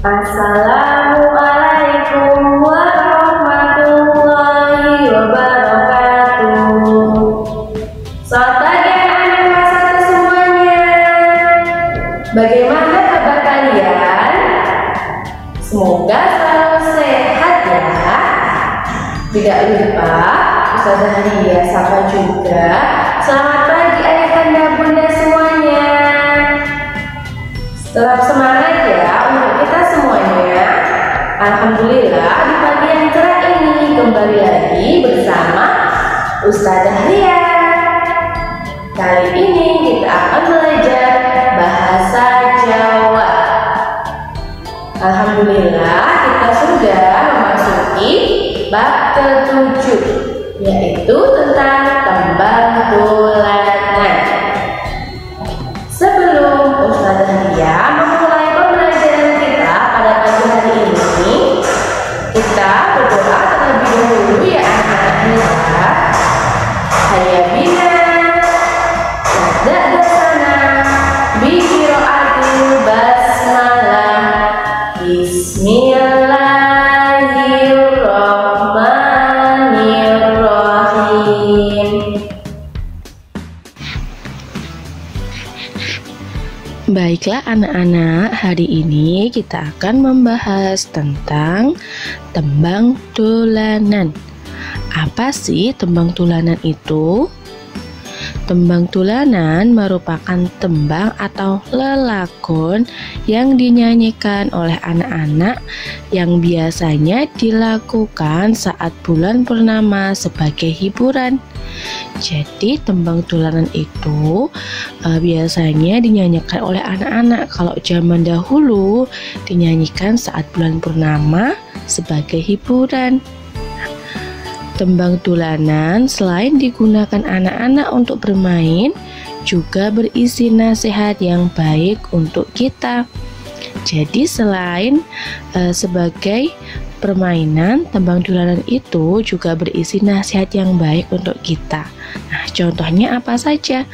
Assalamualaikum warahmatullahi wabarakatuh. Selamat pagi anak-anak kelas 1 semuanya. Bagaimana kabar kalian? Semoga selalu sehat ya. Tidak lupa Ustazah Lia sapa juga. Selamat pagi ayahanda bunda semuanya. Tetap semangat ya untuk kita semuanya. Alhamdulillah di pagi yang cerah ini kembali lagi bersama Ustazah Lia. Kali ini kita akan belajar bahasa Jawa. Alhamdulillah kita sudah memasuki bab ke-7, yaitu tentang tembang dolanan. Sebelum Ustazah Lia memulai pembelajaran kita pada pagi hari ini, kita berdoa terlebih dahulu ya anak-anak kita. Hayya bina dasana biqiraatil basmalah. Bismillahirrahmanirrahim. Baiklah anak-anak, hari ini kita akan membahas tentang tembang dolanan. Apa sih tembang dolanan itu? Tembang dolanan merupakan tembang atau lelagon yang dinyanyikan oleh anak-anak yang biasanya dilakukan saat bulan purnama sebagai hiburan. Jadi tembang dolanan itu biasanya dinyanyikan oleh anak-anak. Kalau zaman dahulu dinyanyikan saat bulan purnama sebagai hiburan. Tembang dolanan selain digunakan anak-anak untuk bermain, juga berisi nasihat yang baik untuk kita. Jadi selain sebagai permainan, tembang dolanan itu juga berisi nasihat yang baik untuk kita. Nah, contohnya apa saja?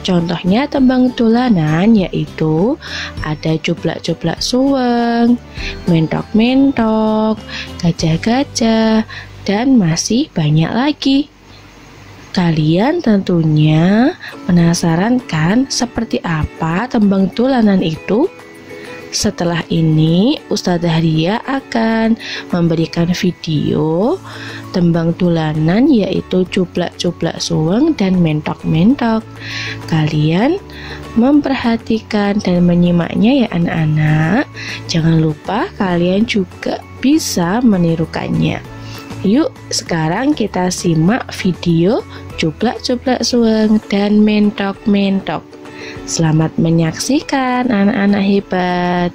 Contohnya tembang dolanan yaitu ada cublak-cublak suweng, mentok-mentok, gajah-gajah, dan masih banyak lagi. Kalian tentunya penasaran kan seperti apa tembang dolanan itu? Setelah ini Ustazah Lia akan memberikan video tembang dolanan yaitu cublak-cublak suweng dan mentok-mentok. Kalian memperhatikan dan menyimaknya ya anak-anak. Jangan lupa kalian juga bisa menirukannya. Yuk sekarang kita simak video cublak-cublak suweng dan mentok-mentok. Selamat menyaksikan anak-anak hebat.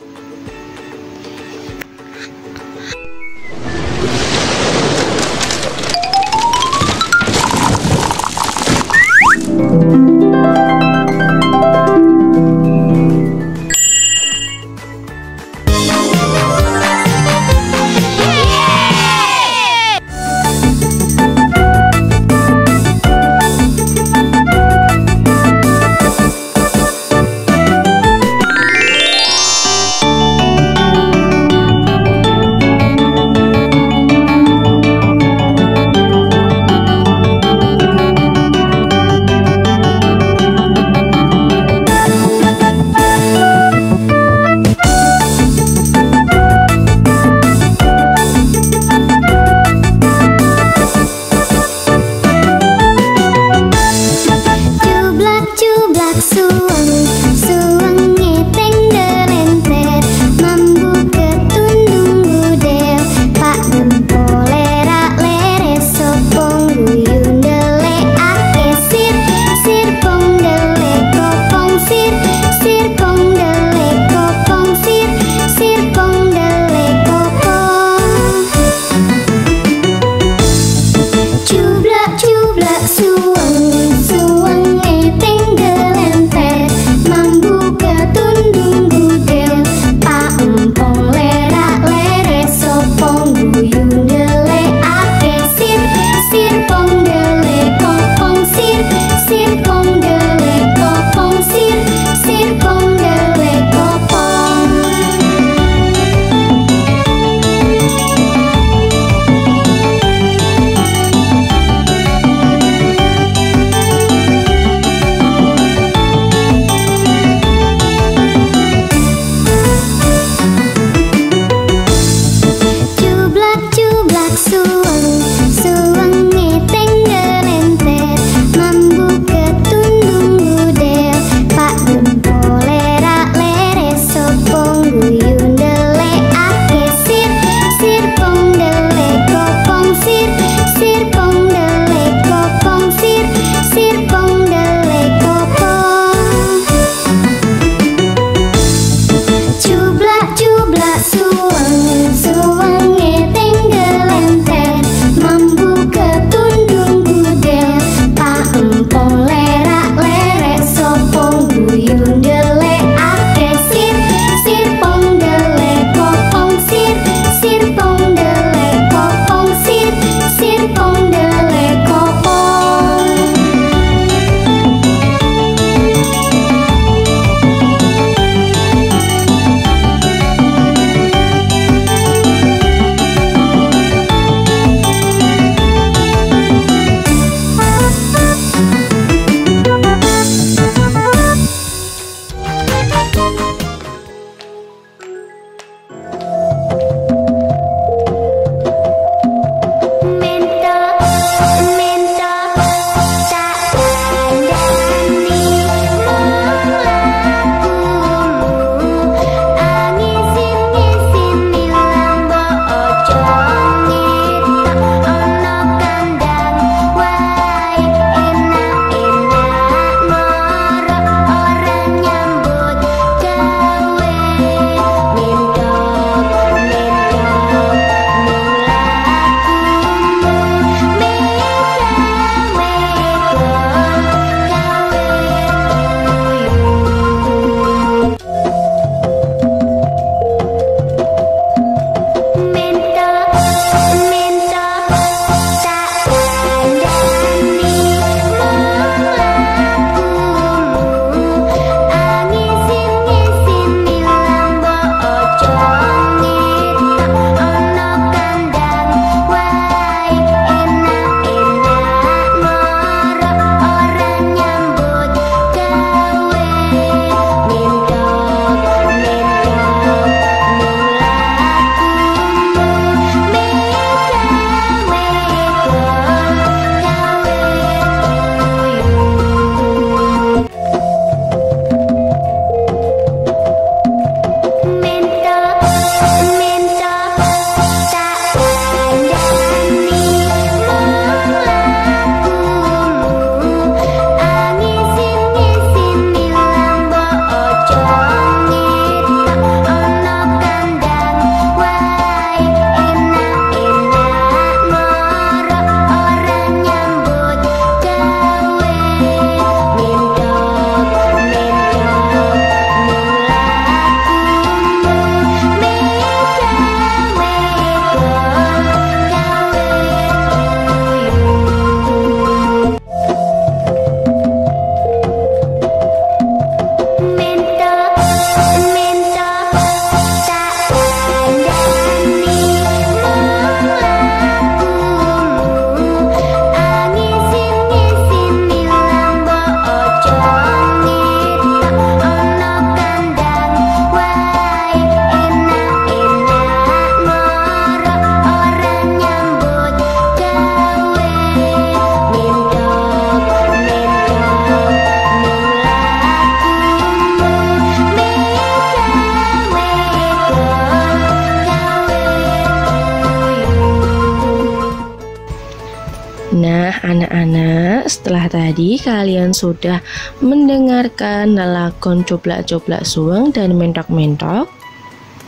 Tadi kalian sudah mendengarkan lelakon coblak-coblak suweng dan mentok-mentok.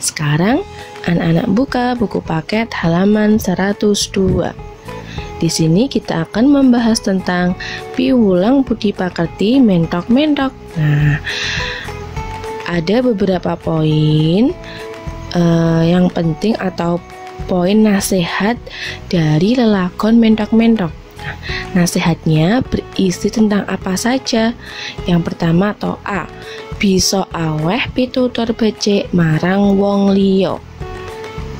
Sekarang anak-anak buka buku paket halaman 102. Di sini kita akan membahas tentang piwulang budi pakerti mentok-mentok. Nah, ada beberapa poin yang penting atau poin nasihat dari lelakon mentok-mentok. Nah, nasihatnya berisi tentang apa saja? Yang pertama atau A, bisa aweh pitutur becik marang wong liya.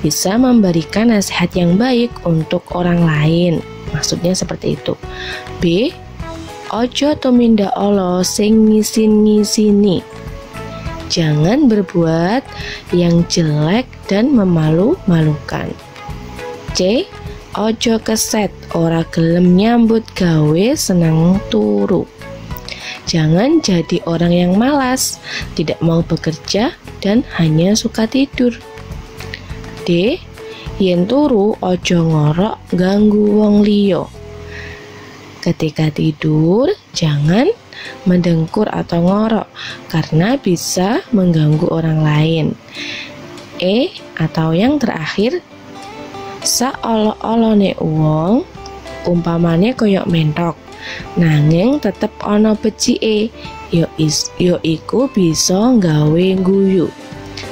Bisa memberikan nasihat yang baik untuk orang lain. Maksudnya seperti itu. B, ojo tumindak ala sing ngisin-ngisini. Jangan berbuat yang jelek dan memalu-malukan. C, ojo keset ora gelem nyambut gawe seneng turu. Jangan jadi orang yang malas, tidak mau bekerja dan hanya suka tidur. D, yen turu ojo ngorok ganggu wong liya. Ketika tidur jangan mendengkur atau ngorok karena bisa mengganggu orang lain. E, atau yang terakhir, saolo-olone wong umpamane koyok mentok nanging tetep ana becike, yo iku bisa nggawe guyu.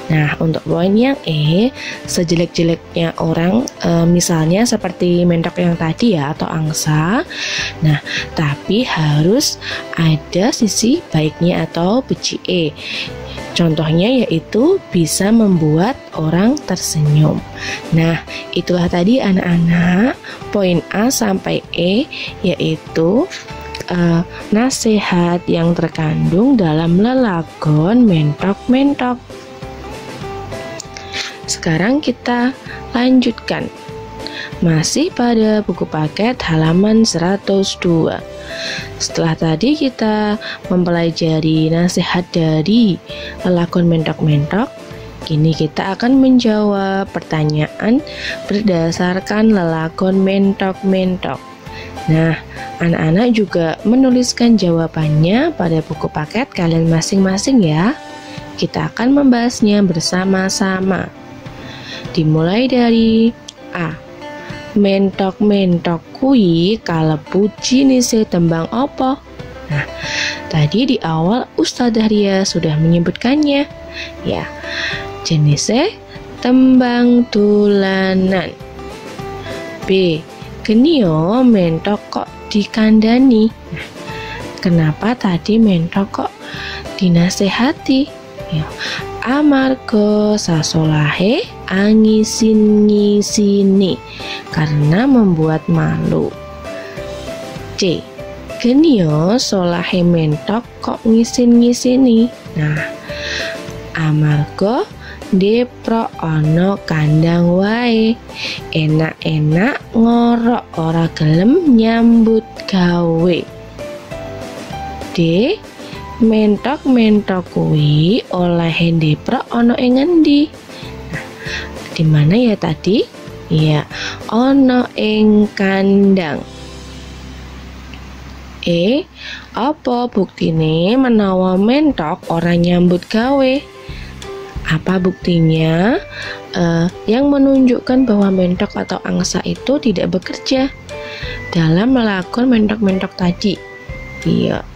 Nah, untuk poin yang E, sejelek-jeleknya orang, misalnya seperti mentok yang tadi ya, atau angsa. Nah, tapi harus ada sisi baiknya atau becike. Contohnya yaitu bisa membuat orang tersenyum. Nah, itulah tadi anak-anak poin A sampai E, yaitu nasihat yang terkandung dalam lelakon mentok-mentok. Sekarang kita lanjutkan. Masih pada buku paket halaman 102. Setelah tadi kita mempelajari nasihat dari lelakon mentok-mentok, kini kita akan menjawab pertanyaan berdasarkan lelakon mentok-mentok. Nah, anak-anak juga menuliskan jawabannya pada buku paket kalian masing-masing ya. Kita akan membahasnya bersama-sama. Dimulai dari A. Mentok-mentok kui kalebu jinise tembang apa? Nah, tadi di awal Ustadzah Ria sudah menyebutkannya. Ya, jenisnya tembang dolanan. B. Genio mentok kok dikandani. Nah, kenapa tadi mentok kok dinasehati? Ya, amarga sasolahe angisin-ngisini karena membuat malu. C. Genio solahe mentok kok ngisin-ngisini. Nah, amarga depro ono kandang wae, enak-enak ngorok ora gelem nyambut gawe. D. Mentok-mentok kuwi oleh depro ono ing endi? Nah, di mana ya tadi? Iya, ono ing kandang. E, apa buktine menawa mentok ora nyambut gawe? Apa buktinya yang menunjukkan bahwa mentok atau angsa itu tidak bekerja dalam melakon mentok-mentok tadi? Iya,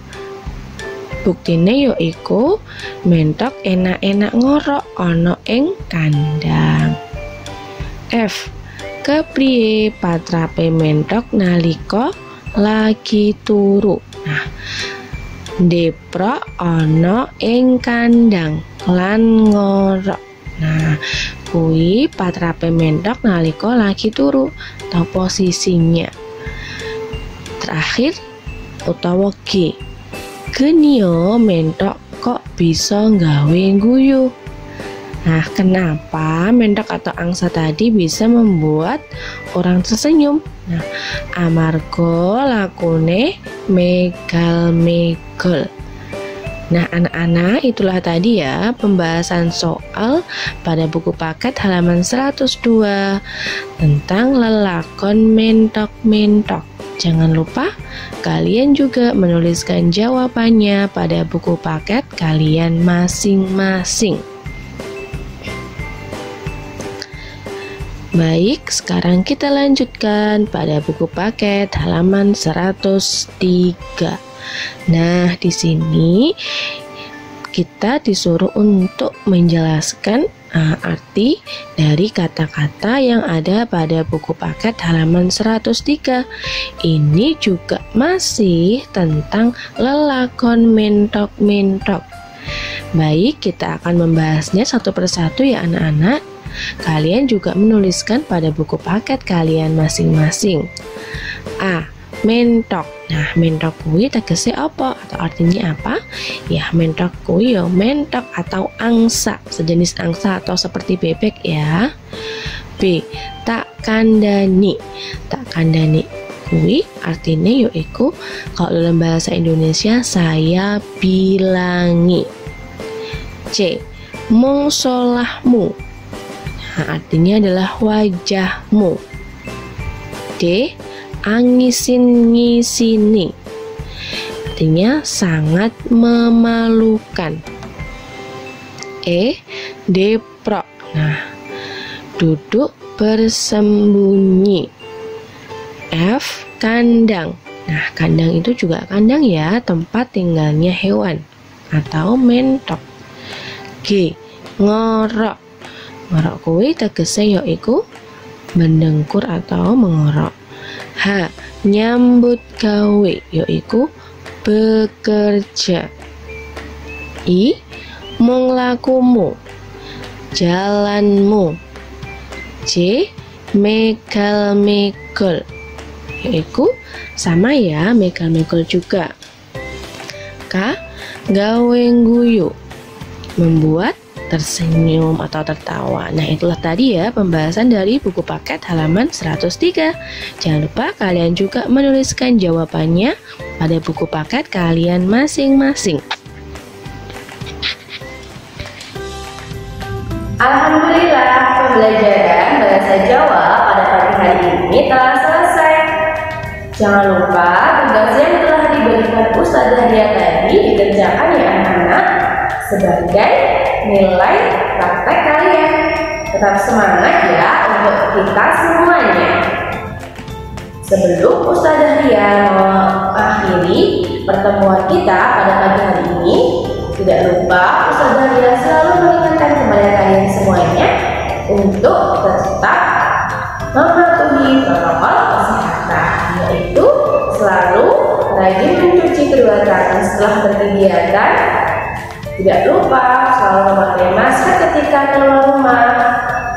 buktine yaiku mentok enak-enak ngorok ono ing kandang. F. Kepriye patrape mentok nalika lagi turu? Nah, depro ono ing kandang lan ngorok. Nah, kuwi patrape mentok nalika lagi turu atau posisinya. Terakhir utawa G. Genio mentok kok bisa nggawe guyu. Nah, kenapa mentok atau angsa tadi bisa membuat orang tersenyum? Nah, amarga lakune megal-megol. Nah, anak-anak, itulah tadi ya pembahasan soal pada buku paket halaman 102 tentang lelakon mentok-mentok. jangan lupa kalian juga menuliskan jawabannya pada buku paket kalian masing-masing. Baik, sekarang kita lanjutkan pada buku paket halaman 103. Nah, di sini kita disuruh untuk menjelaskan arti dari kata-kata yang ada pada buku paket halaman 103. Ini juga masih tentang lelakon mentok-mentok. Baik, kita akan membahasnya satu persatu ya anak-anak. Kalian juga menuliskan pada buku paket kalian masing-masing. A. Mentok. Nah, mentok kuwi tegese apa atau artinya apa? Ya, mentok kuwi ya mentok atau angsa, sejenis angsa atau seperti bebek ya. B. Tak kandani. Tak kandani kuwi artinya yaiku kalau dalam bahasa Indonesia saya bilangi. C. Mongsolahmu. Nah, artinya adalah wajahmu. D. Angisin ngisini, artinya sangat memalukan. E. Deprok. Nah, duduk bersembunyi. F. Kandang. Nah, kandang itu juga kandang ya, tempat tinggalnya hewan atau mentok. G. Ngorok. Ngorok kuwi tegese yaiku mendengkur atau mengorok. H. Nyambut gawe yaiku bekerja. I. Menglakumu, jalanmu. J. Megal-megol yaiku sama ya, megal-megol juga. K. Gawe guyu, membuat tersenyum atau tertawa. Nah, itulah tadi ya pembahasan dari buku paket halaman 103. Jangan lupa kalian juga menuliskan jawabannya pada buku paket kalian masing-masing. Alhamdulillah, pembelajaran bahasa Jawa pada pagi hari ini telah selesai. Jangan lupa tugas yang telah diberikan Ustazah Ria tadi dikerjakan ya anak-anak sebagai nilai praktek kalian. Tetap semangat ya untuk kita semuanya. Sebelum Ustazah Ria mengakhiri pertemuan kita pada pagi hari ini, tidak lupa Ustazah Ria selalu mengingatkan kepada kalian semuanya untuk tetap mematuhi protokol kesehatan, yaitu selalu rajin mencuci kedua tangan setelah berkegiatan. Tidak lupa selalu memakai masker ketika keluar rumah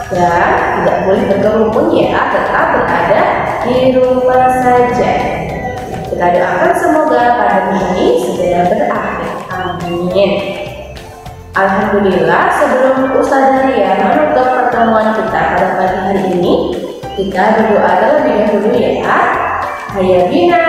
dan tidak boleh berkerumun ya, tetap berada di rumah saja. Kita doakan semoga pandemi ini segera berakhir. Amin. Alhamdulillah, sebelum Ustazah Ria menutup pertemuan kita pada pagi hari ini, kita berdoa terlebih dahulu ya. Hayya bina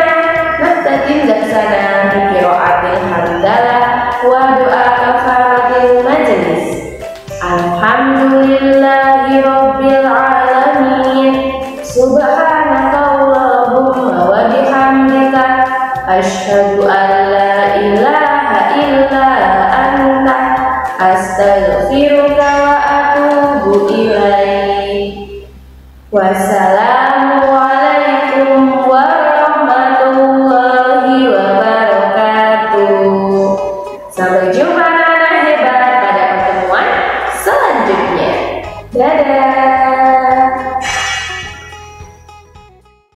naftatin laksana bi qiraatil hamdalah wa doa kafaratil majlis. Alhamdulillahi rabbil alamin. Subhanakallahumma wa bihamdika asyhadu an la ilaha illa anta astaghfiruka wa atubu ilaik. Wassalamualaikum warahmatullahi wabarakatuh. Sampai jumpa.